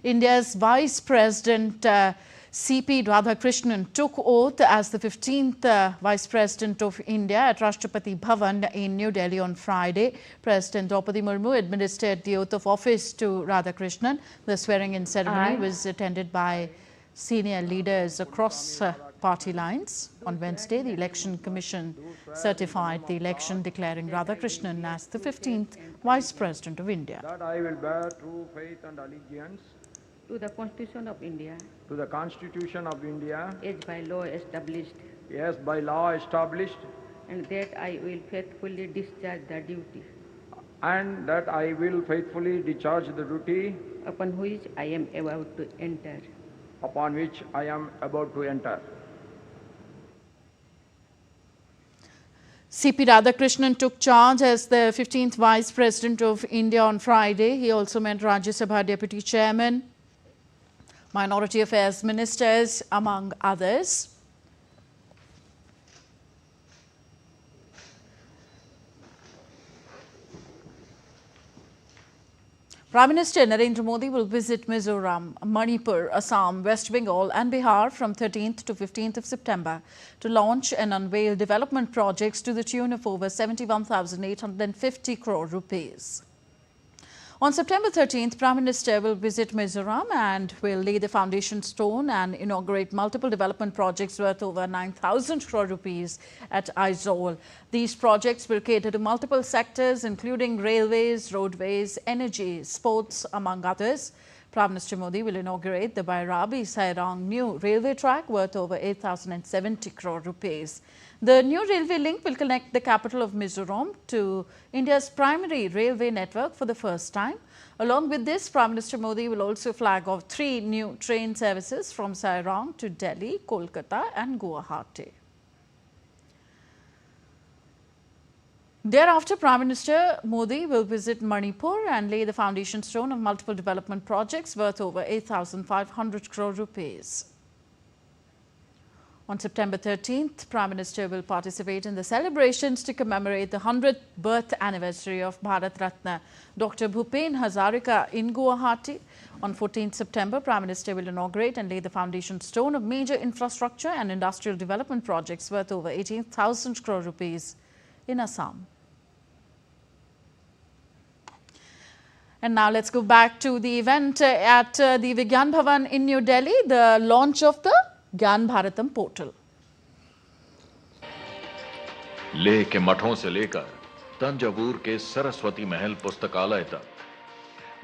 India's Vice President CP Radhakrishnan took oath as the 15th Vice President of India at Rashtrapati Bhavan in New Delhi on Friday. President Draupadi Murmu administered the oath of office to Radhakrishnan. The swearing-in ceremony was attended by senior leaders across party lines. On Wednesday, the Election Commission certified the election, declaring Radhakrishnan as the 15th Vice President of India. That I will bear true faith and allegiance to the Constitution of India, to the Constitution of India, as by law established, as by law established, and that I will faithfully discharge the duty and that I will faithfully discharge the duty upon which I am about to enter. upon which I am about to enter. CP Radhakrishnan took charge as the 15th Vice President of India on Friday. He also met Rajya Sabha Deputy Chairman, Minority Affairs Ministers, among others. Prime Minister Narendra Modi will visit Mizoram, Manipur, Assam, West Bengal and Bihar from 13th to 15th of September to launch and unveil development projects to the tune of over 71,850 crore rupees. On September 13th, Prime Minister will visit Mizoram and will lay the foundation stone and inaugurate multiple development projects worth over 9,000 crore rupees at Aizawl. These projects will cater to multiple sectors, including railways, roadways, energy, sports, among others. Prime Minister Modi will inaugurate the Bairabi-Sairang new railway track worth over 8,070 crore rupees. The new railway link will connect the capital of Mizoram to India's primary railway network for the first time. Along with this, Prime Minister Modi will also flag off 3 new train services from Sairang to Delhi, Kolkata and Guwahati. Thereafter, Prime Minister Modi will visit Manipur and lay the foundation stone of multiple development projects worth over 8,500 crore rupees. On September 13th, Prime Minister will participate in the celebrations to commemorate the 100th birth anniversary of Bharat Ratna Dr. Bhupen Hazarika in Guwahati. On 14th September, Prime Minister will inaugurate and lay the foundation stone of major infrastructure and industrial development projects worth over 18,000 crore rupees in Assam. And now let's go back to the event at the Gyan Bhavan in New Delhi, the launch of the Gyan Bharatam portal. Leh के मठों से लेकर तंजावुर के सरस्वती महल पुस्तकालय तक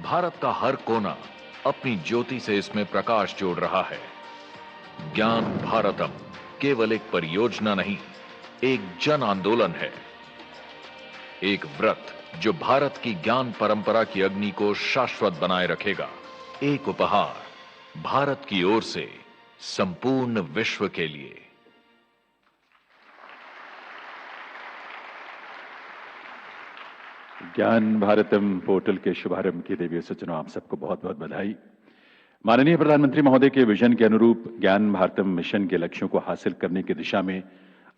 भारत का हर कोना अपनी ज्योति से इसमें प्रकाश जोड़ रहा है। ज्ञान भारतम केवल एक परियोजना नहीं, एक जन आंदोलन है, एक व्रत जो भारत की ज्ञान परंपरा की अग्नि को शाश्वत बनाए रखेगा, एक उपहार भारत की ओर से संपूर्ण विश्व के लिए। ज्ञान भारतम पोर्टल के शुभारंभ की देवी सूचना आप सबको बहुत बहुत बधाई। माननीय प्रधानमंत्री महोदय के विजन के अनुरूप ज्ञान भारतम मिशन के लक्ष्यों को हासिल करने की दिशा में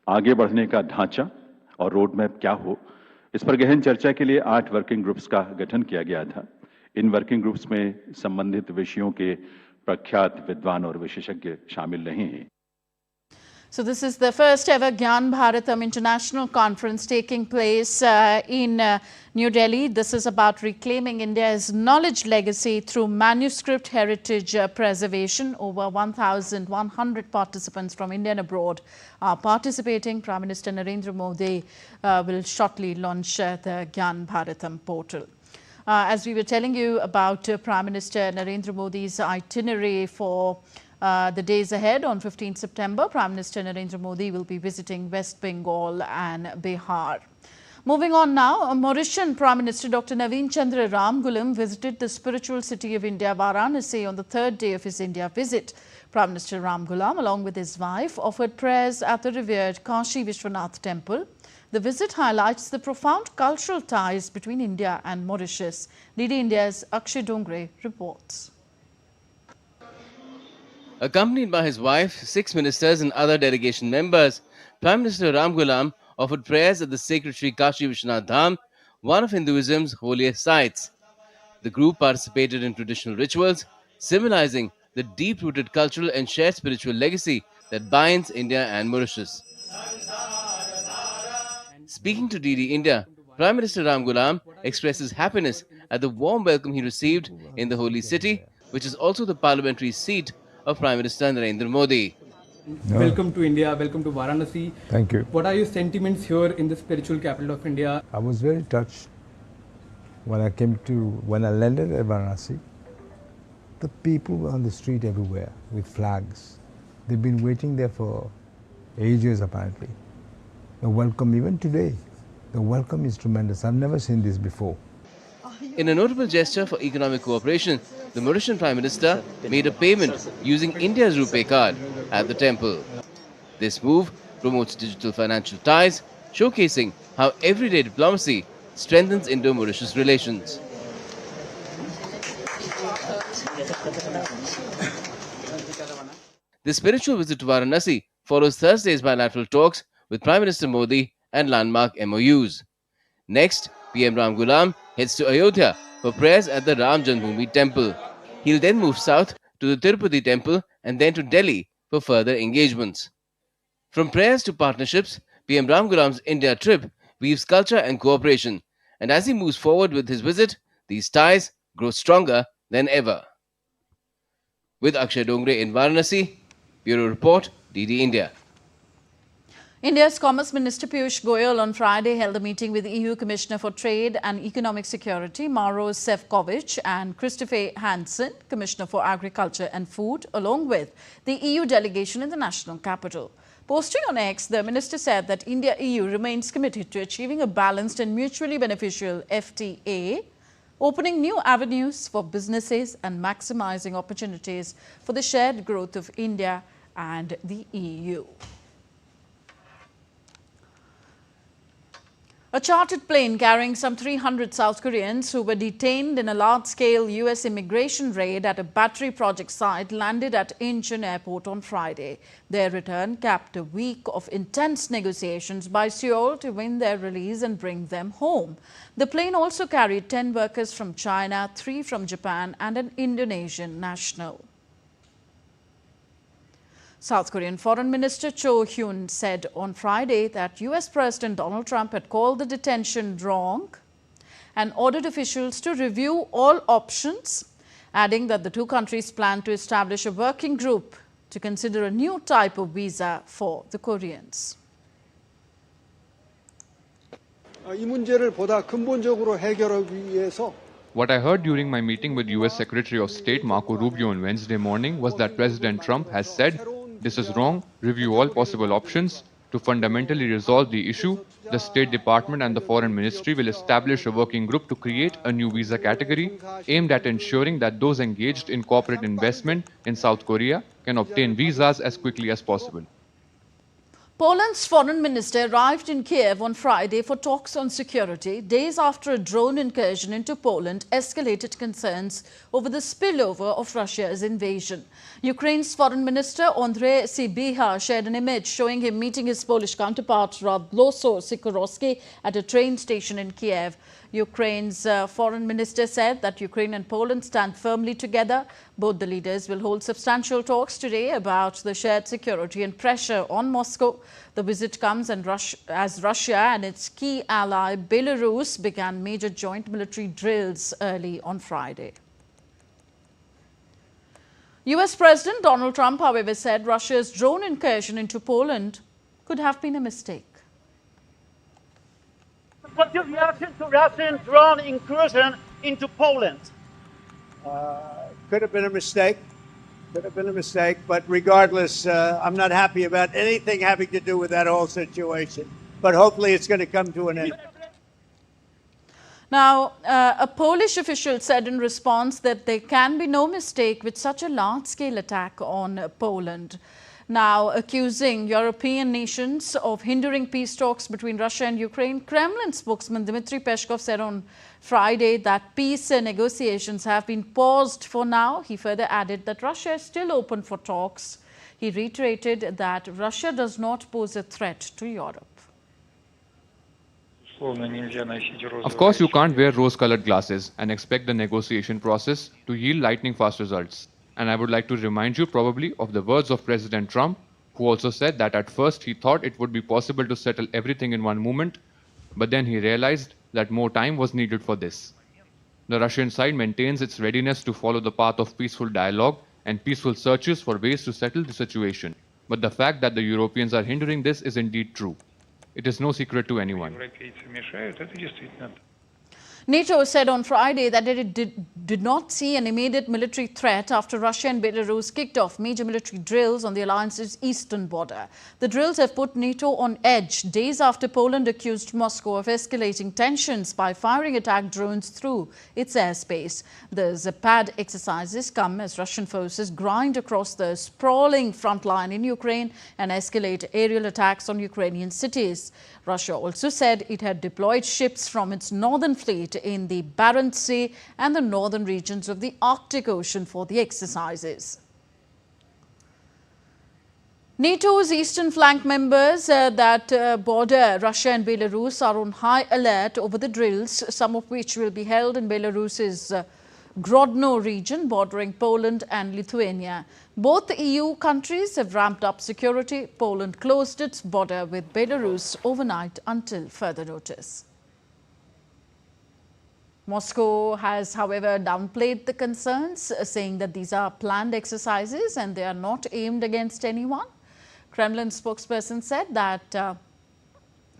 आगे बढ़ने का ढांचा और रोड मैप क्या हो, इस पर गहन चर्चा के लिए 8 वर्किंग ग्रुप्स का गठन किया गया था। इन वर्किंग ग्रुप्स में संबंधित विषयों के प्रख्यात विद्वान और विशेषज्ञ शामिल रहे हैं। So this is the first ever Gyan Bharatam International Conference taking place in New Delhi. This is about reclaiming India's knowledge legacy through manuscript heritage preservation. Over 1,100 participants from India and abroad are participating. Prime Minister Narendra Modi will shortly launch the Gyan Bharatam portal. As we were telling you about Prime Minister Narendra Modi's itinerary for the days ahead, on 15th September, Prime Minister Narendra Modi will be visiting West Bengal and Bihar. Moving on now, Mauritian Prime Minister Dr. Navin Chandra Ramgoolam visited the spiritual city of India, Varanasi, on the 3rd day of his India visit. Prime Minister Ramgoolam, along with his wife, offered prayers at the revered Kashi Vishwanath Temple. The visit highlights the profound cultural ties between India and Mauritius. DD India's Akshay Dongre reports. Accompanied by his wife, 6 ministers and other delegation members, Prime Minister Ramgoolam offered prayers at the sacred Sri Kashi Vishwanath Dham, one of Hinduism's holiest sites. The group participated in traditional rituals, symbolizing the deep-rooted cultural and shared spiritual legacy that binds India and Mauritius. Speaking to DD India, Prime Minister Ramgoolam expresses happiness at the warm welcome he received in the holy city, which is also the parliamentary seat of Prime Minister Narendra Modi. Welcome to India, welcome to Varanasi. Thank you. What are your sentiments here in the spiritual capital of India? I was very touched when I landed at Varanasi. The people were on the street everywhere with flags. They've been waiting there for ages apparently. The welcome, even today, the welcome is tremendous. I've never seen this before. In a notable gesture for economic cooperation, the Mauritian Prime Minister made a payment using India's RuPay card at the temple. This move promotes digital financial ties, showcasing how everyday diplomacy strengthens Indo-Mauritius relations. The spiritual visit to Varanasi follows Thursday's bilateral talks with Prime Minister Modi and landmark MOUs. Next, PM Ramgoolam heads to Ayodhya for prayers at the Ram Janmabhoomi Temple. He'll then move south to the Tirupati Temple and then to Delhi for further engagements. From prayers to partnerships, PM Ramgoolam's India trip weaves culture and cooperation, and as he moves forward with his visit, these ties grow stronger than ever. With Akshay Dongre in Varanasi, Bureau Report, DD India. India's Commerce Minister Piyush Goyal on Friday held a meeting with EU Commissioner for Trade and Economic Security Maros Sefcovic and Christopher Hansen, Commissioner for Agriculture and Food, along with the EU delegation in the national capital. Posting on X, the minister said that India-EU remains committed to achieving a balanced and mutually beneficial FTA, opening new avenues for businesses and maximizing opportunities for the shared growth of India and the EU. A chartered plane carrying some 300 South Koreans who were detained in a large-scale US immigration raid at a battery project site landed at Incheon Airport on Friday. Their return capped a week of intense negotiations by Seoul to win their release and bring them home. The plane also carried 10 workers from China, 3 from Japan and an Indonesian national. South Korean Foreign Minister Cho Hyun said on Friday that US President Donald Trump had called the detention wrong and ordered officials to review all options, adding that the two countries plan to establish a working group to consider a new type of visa for the Koreans. 이 문제를 보다 근본적으로 해결하기 위해서 What I heard during my meeting with US Secretary of State Marco Rubio on Wednesday morning was that President Trump has said, "This is wrong, review all possible options. To fundamentally resolve the issue, the State Department and the Foreign Ministry will establish a working group to create a new visa category aimed at ensuring that those engaged in corporate investment in South Korea can obtain visas as quickly as possible." Poland's foreign minister arrived in Kiev on Friday for talks on security, days after a drone incursion into Poland escalated concerns over the spillover of Russia's invasion. Ukraine's foreign minister Andrzej Sybiha shared an image showing him meeting his Polish counterpart Radosław Sikorski at a train station in Kiev. Ukraine's foreign minister said that Ukraine and Poland stand firmly together. Both the leaders will hold substantial talks today about the shared security and pressure on Moscow. The visit comes as Russia and its key ally Belarus began major joint military drills early on Friday. US President Donald Trump, however, said Russia's drone incursion into Poland could have been a mistake. What's your reaction to Russian drone incursion into Poland? Could have been a mistake. Could have been a mistake. But regardless, I'm not happy about anything having to do with that whole situation. But hopefully it's going to come to an end. Now, a Polish official said in response that there can be no mistake with such a large-scale attack on Poland. Now, accusing European nations of hindering peace talks between Russia and Ukraine, Kremlin spokesman Dmitry Peskov said on Friday that peace negotiations have been paused for now. He further added that Russia is still open for talks. He reiterated that Russia does not pose a threat to Europe. Of course, you can't wear rose-colored glasses and expect the negotiation process to yield lightning-fast results. And I would like to remind you probably of the words of President Trump, who also said that at first he thought it would be possible to settle everything in one moment, but then he realized that more time was needed for this. The Russian side maintains its readiness to follow the path of peaceful dialogue and peaceful searches for ways to settle the situation. But the fact that the Europeans are hindering this is indeed true. It is no secret to anyone. NATO said on Friday that it did not see an immediate military threat after Russia and Belarus kicked off major military drills on the alliance's eastern border. The drills have put NATO on edge days after Poland accused Moscow of escalating tensions by firing attack drones through its airspace. The Zapad exercises come as Russian forces grind across the sprawling front line in Ukraine and escalate aerial attacks on Ukrainian cities. Russia also said it had deployed ships from its northern fleet in the Barents Sea and the northern regions of the Arctic Ocean for the exercises. NATO's eastern flank members that border Russia and Belarus are on high alert over the drills, some of which will be held in Belarus's Grodno region bordering Poland and Lithuania. Both the EU countries have ramped up security. Poland closed its border with Belarus overnight until further notice. Moscow has, however, downplayed the concerns, saying that these are planned exercises and they are not aimed against anyone. Kremlin spokesperson said that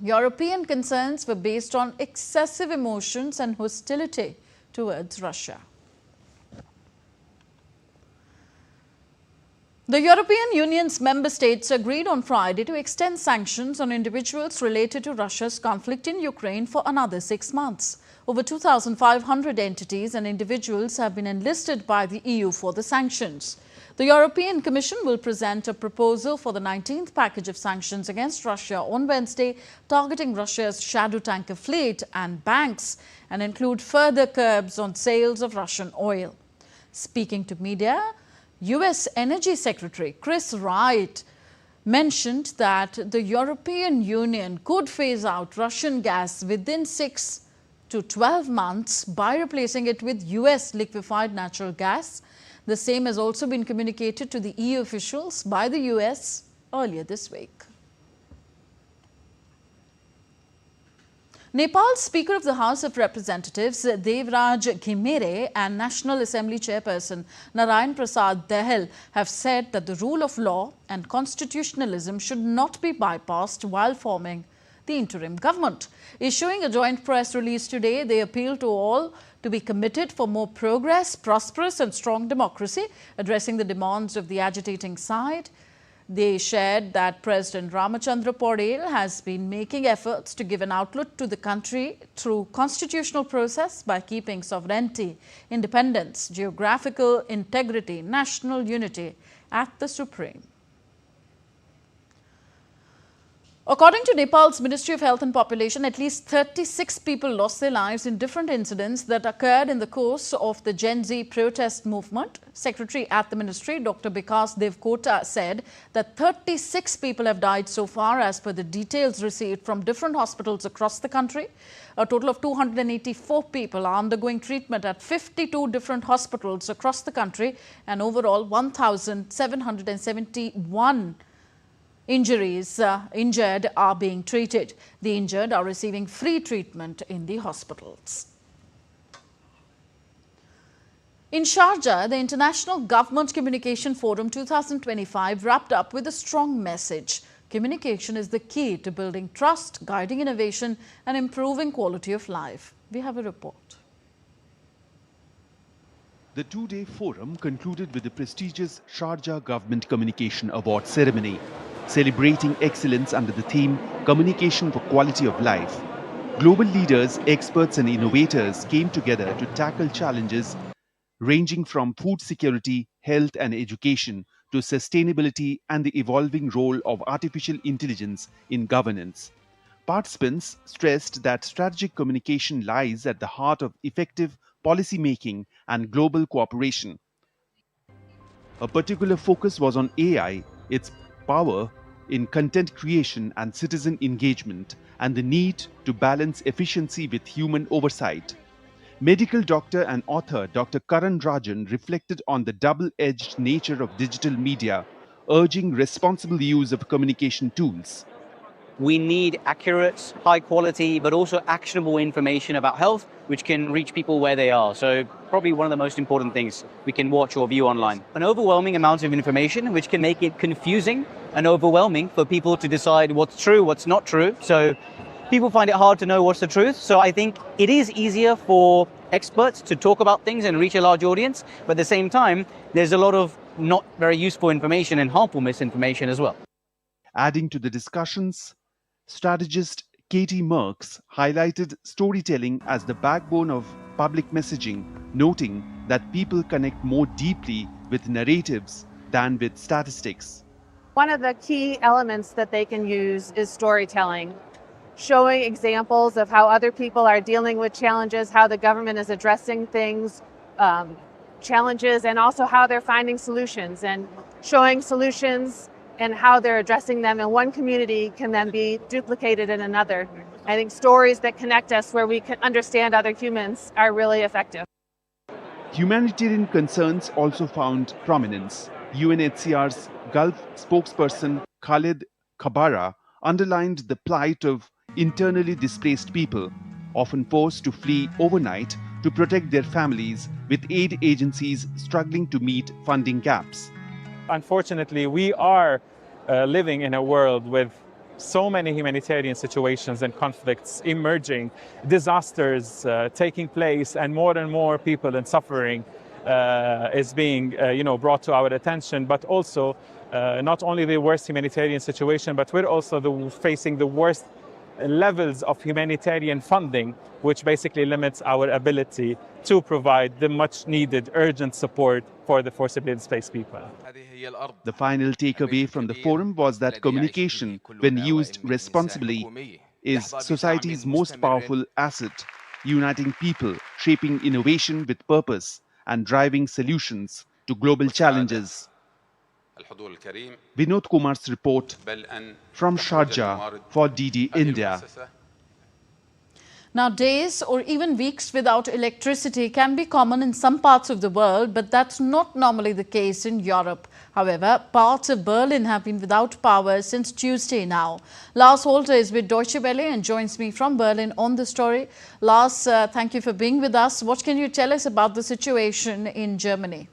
European concerns were based on excessive emotions and hostility towards Russia. The European Union's member states agreed on Friday to extend sanctions on individuals related to Russia's conflict in Ukraine for another 6 months. Over 2,500 entities and individuals have been enlisted by the EU for the sanctions. The European Commission will present a proposal for the 19th package of sanctions against Russia on Wednesday, targeting Russia's shadow tanker fleet and banks, and include further curbs on sales of Russian oil. Speaking to media, U.S. Energy Secretary Chris Wright mentioned that the European Union could phase out Russian gas within 6 to 12 months by replacing it with U.S. liquefied natural gas. The same has also been communicated to the EU officials by the U.S. earlier this week. Nepal's Speaker of the House of Representatives, Devraj Ghimire, and National Assembly Chairperson Narayan Prasad Dahal have said that the rule of law and constitutionalism should not be bypassed while forming the interim government. Issuing a joint press release today, they appeal to all to be committed for more progress, prosperous and strong democracy, addressing the demands of the agitating side. They shared that President Ramachandra Paudel has been making efforts to give an outlook to the country through constitutional process by keeping sovereignty, independence, geographical integrity, national unity at the supreme. According to Nepal's Ministry of Health and Population, at least 36 people lost their lives in different incidents that occurred in the course of the Gen Z protest movement. Secretary at the ministry, Dr. Bikas Devkota, said that 36 people have died so far as per the details received from different hospitals across the country. A total of 284 people are undergoing treatment at 52 different hospitals across the country, and overall 1,771 injured are being treated. The injured are receiving free treatment in the hospitals. In Sharjah, the International Government Communication Forum 2025 wrapped up with a strong message. Communication is the key to building trust, guiding innovation and improving quality of life. We have a report. The two-day forum concluded with the prestigious Sharjah Government Communication Award ceremony, celebrating excellence under the theme Communication for Quality of Life. Global leaders, experts and innovators came together to tackle challenges ranging from food security, health and education to sustainability and the evolving role of artificial intelligence in governance. Participants stressed that strategic communication lies at the heart of effective policy making and global cooperation. A particular focus was on AI, its power in content creation and citizen engagement, and the need to balance efficiency with human oversight. Medical doctor and author Dr. Karan Rajan reflected on the double-edged nature of digital media, urging responsible use of communication tools. We need accurate, high quality, but also actionable information about health, which can reach people where they are. So probably one of the most important things we can watch or view online. An overwhelming amount of information, which can make it confusing and overwhelming for people to decide what's true, what's not true. So people find it hard to know what's the truth. So I think it is easier for experts to talk about things and reach a large audience. But at the same time, there's a lot of not very useful information and harmful misinformation as well. Adding to the discussions, strategist Katie Merks highlighted storytelling as the backbone of public messaging, noting that people connect more deeply with narratives than with statistics. One of the key elements that they can use is storytelling, showing examples of how other people are dealing with challenges, how the government is addressing things, challenges, and also how they're finding solutions, and showing solutions and how they're addressing them in one community can then be duplicated in another. I think stories that connect us where we can understand other humans are really effective. Humanitarian concerns also found prominence. UNHCR's Gulf spokesperson Khalid Khabara underlined the plight of internally displaced people, often forced to flee overnight to protect their families, with aid agencies struggling to meet funding gaps. Unfortunately, we are living in a world with so many humanitarian situations and conflicts emerging, disasters taking place, and more people and suffering is being brought to our attention. But also, not only the worst humanitarian situation, but we're also facing the worst levels of humanitarian funding, which basically limits our ability to provide the much needed urgent support for the forcibly displaced people. The final takeaway from the forum was that communication, when used responsibly, is society's most powerful asset, uniting people, shaping innovation with purpose, and driving solutions to global challenges. Vinod Kumar's report from Sharjah for DD India. Now, days or even weeks without electricity can be common in some parts of the world, but that's not normally the case in Europe. However, parts of Berlin have been without power since Tuesday now. Lars Holter is with Deutsche Welle and joins me from Berlin on the story. Lars, thank you for being with us. What can you tell us about the situation in Germany?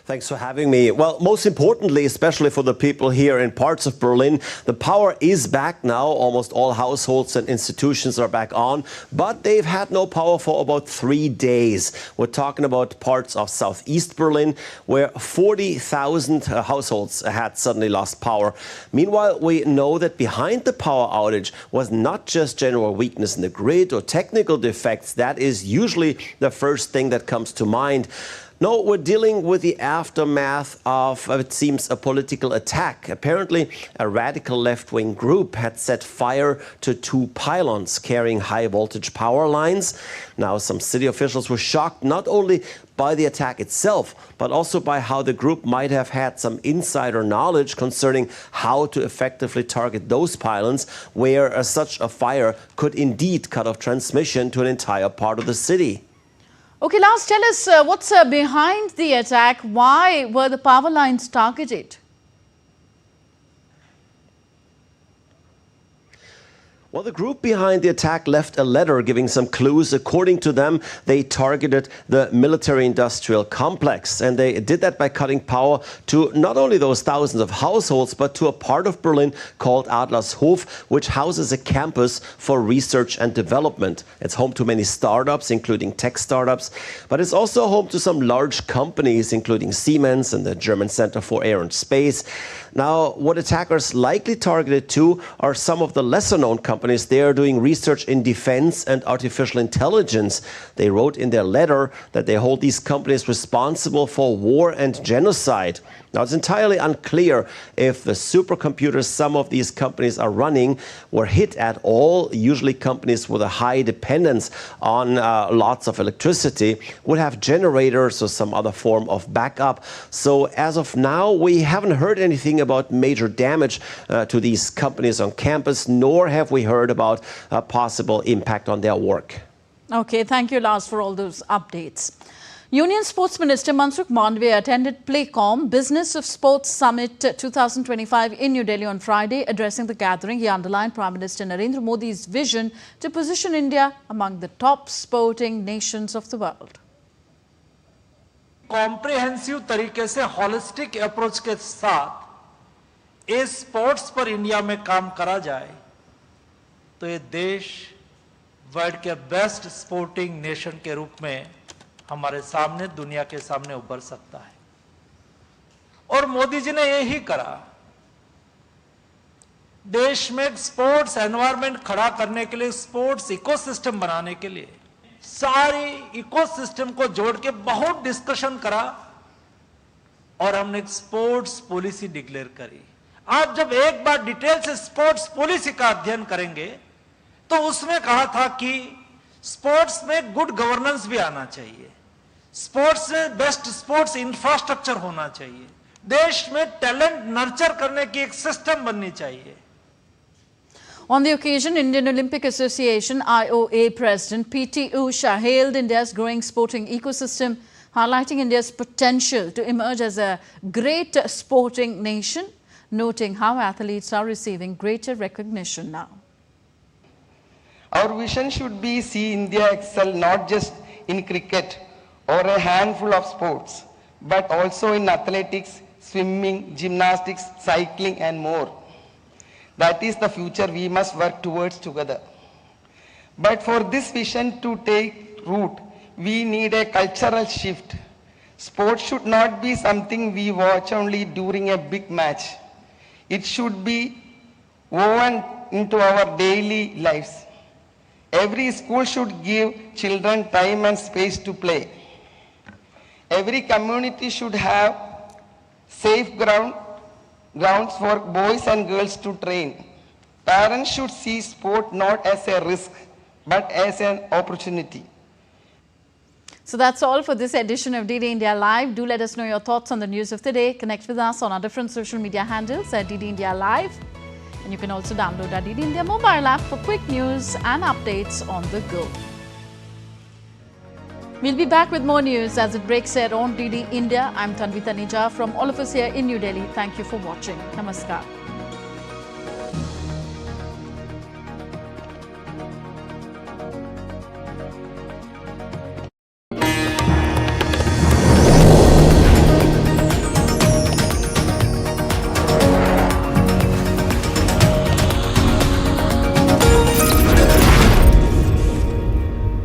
Thanks for having me. Well, most importantly, especially for the people here in parts of Berlin, the power is back now. Almost all households and institutions are back on, but they've had no power for about 3 days. We're talking about parts of southeast Berlin, where 40,000 households had suddenly lost power. Meanwhile, we know that behind the power outage was not just general weakness in the grid or technical defects. That is usually the first thing that comes to mind. No, we're dealing with the aftermath of, it seems, a political attack. Apparently, a radical left-wing group had set fire to 2 pylons carrying high-voltage power lines. Now, some city officials were shocked not only by the attack itself, but also by how the group might have had some insider knowledge concerning how to effectively target those pylons, where such a fire could indeed cut off transmission to an entire part of the city. Okay, Lars, tell us what's behind the attack. Why were the power lines targeted? Well, the group behind the attack left a letter giving some clues. According to them, they targeted the military-industrial complex, and they did that by cutting power to not only those thousands of households, but to a part of Berlin called Adlershof, which houses a campus for research and development. It's home to many startups, including tech startups, but it's also home to some large companies, including Siemens and the German Center for Air and Space. Now, what attackers likely targeted to are some of the lesser-known companies. They are doing research in defense and artificial intelligence. They wrote in their letter that they hold these companies responsible for war and genocide. Now, it's entirely unclear if the supercomputers some of these companies are running were hit at all. Usually companies with a high dependence on lots of electricity would have generators or some other form of backup. So as of now, we haven't heard anything about major damage to these companies on campus, nor have we heard about a possible impact on their work. Okay, thank you, Lars, for all those updates. Union Sports Minister Mansukh Mandviya attended Playcom Business of Sports Summit 2025 in New Delhi on Friday. Addressing the gathering, he underlined Prime Minister Narendra Modi's vision to position India among the top sporting nations of the world. Comprehensive तरीके से holistic approach के साथ इस sports पर India में काम करा जाए तो ये देश वर्ल्ड के बेस्ट स्पोर्टिंग नेशन के रूप में हमारे सामने, दुनिया के सामने उभर सकता है। और मोदी जी ने यही करा। देश में स्पोर्ट्स एनवायरनमेंट खड़ा करने के लिए, स्पोर्ट्स इकोसिस्टम बनाने के लिए सारी इकोसिस्टम को जोड़ के बहुत डिस्कशन करा और हमने एक स्पोर्ट्स पॉलिसी डिक्लेयर करी। आप जब एक बार डिटेल से स्पोर्ट्स पॉलिसी का अध्ययन करेंगे तो उसमें कहा था कि स्पोर्ट्स में गुड गवर्नेंस भी आना चाहिए, स्पोर्ट्स में बेस्ट स्पोर्ट्स इंफ्रास्ट्रक्चर होना चाहिए, देश में टैलेंट नर्चर करने की एक सिस्टम बननी चाहिए। On the occasion, Indian Olympic Association IOA President PT Usha hailed India's growing sporting ecosystem, highlighting India's potential to emerge as a great sporting nation, noting how athletes are receiving greater recognition now. Our vision should be see India excel not just in cricket or a handful of sports, but also in athletics, swimming, gymnastics, cycling and more. That is the future we must work towards together. But for this vision to take root, we need a cultural shift. Sports should not be something we watch only during a big match. It should be woven into our daily lives. Every school should give children time and space to play. Every community should have safe grounds for boys and girls to train. Parents should see sport not as a risk, but as an opportunity. So that's all for this edition of DD India Live. Do let us know your thoughts on the news of the day. Connect with us on our different social media handles at DD India Live. And you can also download our DD India mobile app for quick news and updates on the go. We'll be back with more news as it breaks here on DD India. I'm Tanvi Taneja from all of us here in New Delhi. Thank you for watching. Namaskar.